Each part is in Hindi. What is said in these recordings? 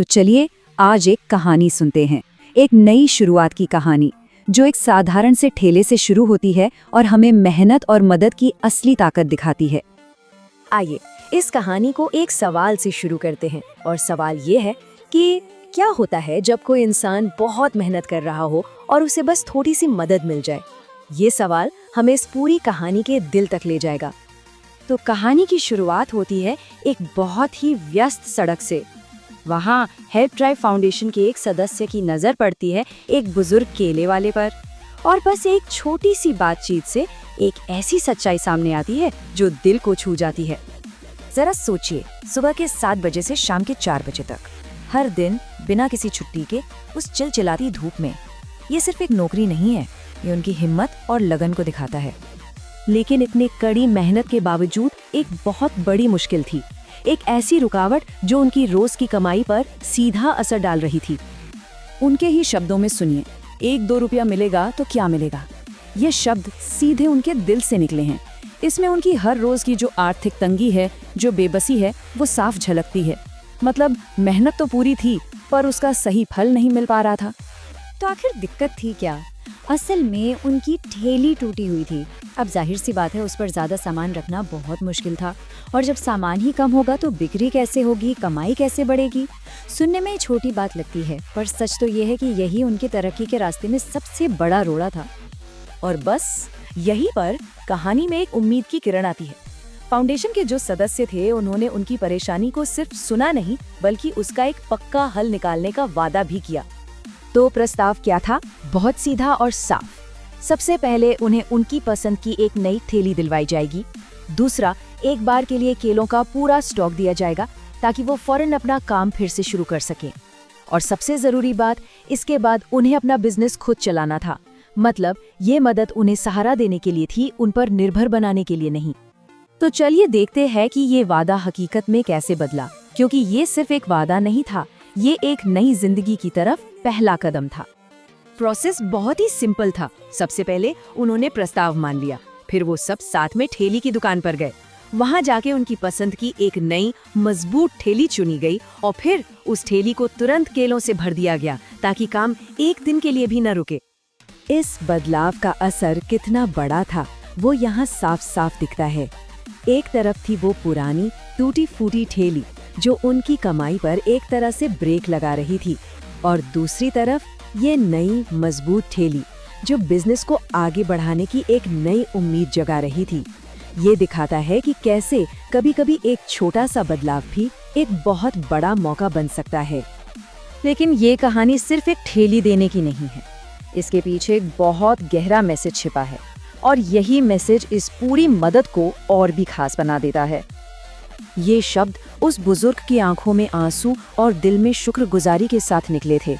तो चलिए आज एक कहानी सुनते हैं, एक नई शुरुआत की कहानी जो एक साधारण से ठेले से शुरू होती है और हमें मेहनत और मदद की असली ताकत दिखाती है। आइए इस कहानी को एक सवाल से शुरू करते हैं और सवाल ये है कि क्या होता है जब कोई इंसान बहुत मेहनत कर रहा हो और उसे बस थोड़ी सी मदद मिल जाए। ये सवाल हमें इस पूरी कहानी के दिल तक ले जाएगा। तो कहानी की शुरुआत होती है एक बहुत ही व्यस्त सड़क से। वहाँ हेल्प ड्राइव फाउंडेशन के एक सदस्य की नज़र पड़ती है एक बुजुर्ग केले वाले पर, और बस एक छोटी सी बातचीत से एक ऐसी सच्चाई सामने आती है जो दिल को छू जाती है। जरा सोचिए, सुबह के 7 बजे से शाम के 4 बजे तक हर दिन बिना किसी छुट्टी के उस चिलचिलाती धूप में। ये सिर्फ एक नौकरी नहीं है, ये उनकी हिम्मत और लगन को दिखाता है। लेकिन इतनी कड़ी मेहनत के बावजूद एक बहुत बड़ी मुश्किल थी, एक ऐसी रुकावट जो उनकी रोज की कमाई पर सीधा असर डाल रही थी। उनके ही शब्दों में सुनिए, 1-2 रुपया मिलेगा तो क्या मिलेगा। ये शब्द सीधे उनके दिल से निकले हैं। इसमें उनकी हर रोज की जो आर्थिक तंगी है, जो बेबसी है, वो साफ झलकती है। मतलब मेहनत तो पूरी थी पर उसका सही फल नहीं मिल पा रहा था। तो आखिर दिक्कत थी क्या? असल में उनकी ठेली टूटी हुई थी। अब जाहिर सी बात है, उस पर ज्यादा सामान रखना बहुत मुश्किल था, और जब सामान ही कम होगा तो बिक्री कैसे होगी, कमाई कैसे बढ़ेगी। सुनने में छोटी बात लगती है, पर सच तो ये है कि यही उनकी तरक्की के रास्ते में सबसे बड़ा रोड़ा था। और बस यहीं पर कहानी में एक उम्मीद की किरण आती है। फाउंडेशन के जो सदस्य थे, उन्होंने उनकी परेशानी को सिर्फ सुना नहीं, बल्कि उसका एक पक्का हल निकालने का वादा भी किया। तो प्रस्ताव क्या था? बहुत सीधा और साफ। सबसे पहले उन्हें उनकी पसंद की एक नई थैली दिलवाई जाएगी। दूसरा, एक बार के लिए केलों का पूरा स्टॉक दिया जाएगा ताकि वो फौरन अपना काम फिर से शुरू कर सकें। और सबसे जरूरी बात, इसके बाद उन्हें अपना बिजनेस खुद चलाना था। मतलब ये मदद उन्हें सहारा देने के लिए थी, उन पर निर्भर बनाने के लिए नहीं। तो चलिए देखते हैं कि ये वादा हकीकत में कैसे बदला, क्योंकि ये सिर्फ एक वादा नहीं था, ये एक नई जिंदगी की तरफ पहला कदम था। प्रोसेस बहुत ही सिंपल था। सबसे पहले उन्होंने प्रस्ताव मान लिया, फिर वो सब साथ में ठेली की दुकान पर गए। वहां जाके उनकी पसंद की एक नई मजबूत ठेली चुनी गई और फिर उस ठेली को तुरंत केलों से भर दिया गया ताकि काम एक दिन के लिए भी न रुके। इस बदलाव का असर कितना बड़ा था वो यहाँ साफ साफ दिखता है। एक तरफ थी वो पुरानी टूटी फूटी ठेली जो उनकी कमाई पर एक तरह से ब्रेक लगा रही थी, और दूसरी तरफ ये नई मजबूत ठेली जो बिजनेस को आगे बढ़ाने की एक नई उम्मीद जगा रही थी। ये दिखाता है कि कैसे कभी-कभी एक छोटा सा बदलाव भी एक बहुत बड़ा मौका बन सकता है। लेकिन ये कहानी सिर्फ एक ठेली देने की नहीं है, इसके पीछे एक बहुत गहरा मैसेज छिपा है, और यही मैसेज इस पूरी मदद को और भी खास बना देता है। ये शब्द उस बुजुर्ग की आंखों में आंसू और दिल में शुक्रगुजारी के साथ निकले थे।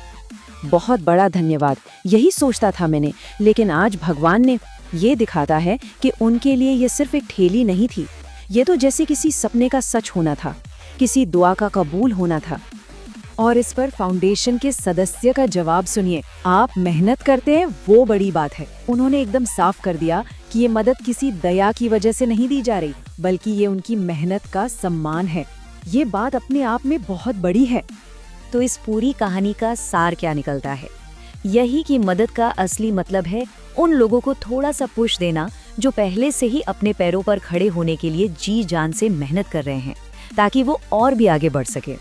बहुत बड़ा धन्यवाद, यही सोचता था मैंने, लेकिन आज भगवान ने ये दिखाता है कि उनके लिए ये सिर्फ एक ठेली नहीं थी, ये तो जैसे किसी सपने का सच होना था, किसी दुआ का कबूल होना था। और इस पर फाउंडेशन के सदस्य का जवाब सुनिए, आप मेहनत करते हैं वो बड़ी बात है। उन्होंने एकदम साफ कर दिया कि ये मदद किसी दया की वजह से नहीं दी जा रही, बल्कि ये उनकी मेहनत का सम्मान है। ये बात अपने आप में बहुत बड़ी है। तो इस पूरी कहानी का सार क्या निकलता है? यही कि मदद का असली मतलब है उन लोगों को थोड़ा सा पुश देना जो पहले से ही अपने पैरों पर खड़े होने के लिए जी जान से मेहनत कर रहे हैं, ताकि वो और भी आगे बढ़ सके।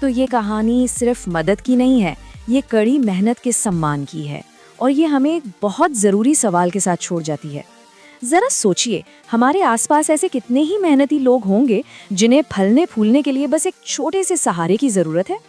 तो ये कहानी सिर्फ मदद की नहीं है, ये कड़ी मेहनत के सम्मान की है, और ये हमें एक बहुत ज़रूरी सवाल के साथ छोड़ जाती है। ज़रा सोचिए, हमारे आसपास ऐसे कितने ही मेहनती लोग होंगे जिन्हें फलने फूलने के लिए बस एक छोटे से सहारे की ज़रूरत है।